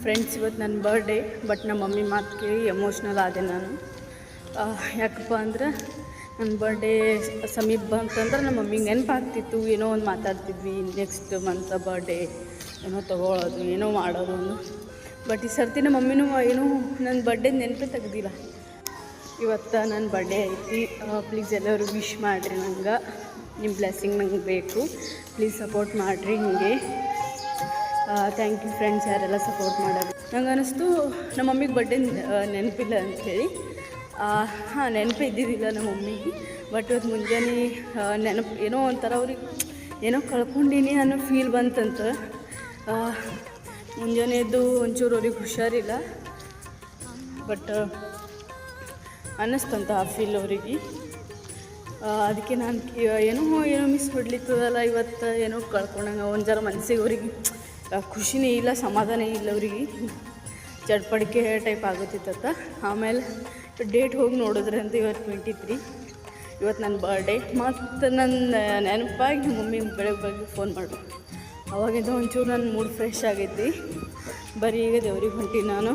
Friends ಇವತ್ತು ನನ್ನ birthday. But ನಮ್ಮ ಮಮ್ಮಿ ಮಾತು ಕೇಳಿ ಎಮೋಷ್ನಲ್ ಆದೆ ನಾನು. ಯಾಕಪ್ಪ ಅಂದ್ರೆ ನನ್ನ ಬರ್ಡೇ ಸಮೀಪ ಬಂತಂದ್ರೆ ನಮ್ಮ ಮಮ್ಮಿಗೆ ನೆನಪಾಗ್ತಿತ್ತು. ಏನೋ ಒಂದು ಮಾತಾಡ್ತಿದ್ವಿ, ನೆಕ್ಸ್ಟ್ ಮಂತ್ ಬರ್ಡೇ ಏನೋ ತೊಗೊಳೋದು, ಏನೋ ಮಾಡೋದು. ಬಟ್ ಈ ಸರ್ತಿ ನಮ್ಮ ಮಮ್ಮಿನೂ ಏನೋ ನನ್ನ ಬರ್ಡೇ ನೆನಪೇ ತೆಗ್ದಿಲ್ಲ. ಇವತ್ತು ನನ್ನ ಬರ್ಡೇ ಐತಿ. ಪ್ಲೀಸ್ ಎಲ್ಲರೂ ವಿಶ್ ಮಾಡಿರಿ ನಂಗೆ. ನಿಮ್ಮ ಬ್ಲೆಸ್ಸಿಂಗ್ ನಂಗೆ ಬೇಕು. ಪ್ಲೀಸ್ ಸಪೋರ್ಟ್ ಮಾಡಿರಿ ಹಿಂಗೆ. ಥ್ಯಾಂಕ್ ಯು ಫ್ರೆಂಡ್ಸ್, ಯಾರೆಲ್ಲ ಸಪೋರ್ಟ್ ಮಾಡೋದು. ನಂಗೆ ಅನ್ನಿಸ್ತು ನಮ್ಮ ಮಮ್ಮಿಗೆ ಬರ್ಡೇ ನೆನಪಿಲ್ಲ ಅಂಥೇಳಿ. ಹಾಂ, ನೆನಪೇ ಇದ್ದಿದ್ದಿಲ್ಲ ನಮ್ಮ ಮಮ್ಮಿಗೆ. ಬಟ್ ಇವತ್ತು ಮುಂಜಾನೆ ನೆನಪು ಏನೋ ಒಂಥರ ಅವ್ರಿಗೆ ಏನೋ ಕಳ್ಕೊಂಡೀನಿ ಅನ್ನೋ ಫೀಲ್ ಬಂತಂತ. ಮುಂಜಾನೆ ಎದ್ದು ಒಂಚೂರು ಅವ್ರಿಗೆ ಹುಷಾರಿಲ್ಲ. ಬಟ್ ಅನ್ನಿಸ್ತಂತ ಆ ಫೀಲ್ ಅವರಿಗೆ. ಅದಕ್ಕೆ ನಾನು ಏನೋ ಮಿಸ್ ಹೊಡ್ಲಿತ್ತದಲ್ಲ ಇವತ್ತು, ಏನೋ ಕಳ್ಕೊಂಡಂಗೆ ಒಂದು ಜರ ಮನಸ್ಸಿಗೆ ಅವ್ರಿಗೆ ಖುಷಿನೇ ಇಲ್ಲ, ಸಮಾಧಾನ ಇಲ್ಲ ಅವ್ರಿಗೆ. ಚಡ್ಪಡಿಕೆ ಟೈಪ್ ಆಗುತ್ತಿತ್ತ. ಆಮೇಲೆ ಡೇಟ್ ಹೋಗಿ ನೋಡಿದ್ರೆ ಅಂತ ಇವತ್ತು 23. ಇವತ್ತು ನನ್ನ ಬರ್ಡೇ. ಮತ್ತು ನನ್ನ ನೆನಪಾಗಿ ನಮ್ಮ ಮಮ್ಮಿ ಬೆಳಗ್ಗೆ ಫೋನ್ ಮಾಡಿದ್ರು. ಅವಾಗಿಂದ ಒಂಚೂರು ನನ್ನ ಮೂಡ್ ಫ್ರೆಶ್ ಆಗೈತಿ. ಬರೀ ಈಗ ದೇವ್ರಿಗೆ ಹೊಂಟಿ ನಾನು.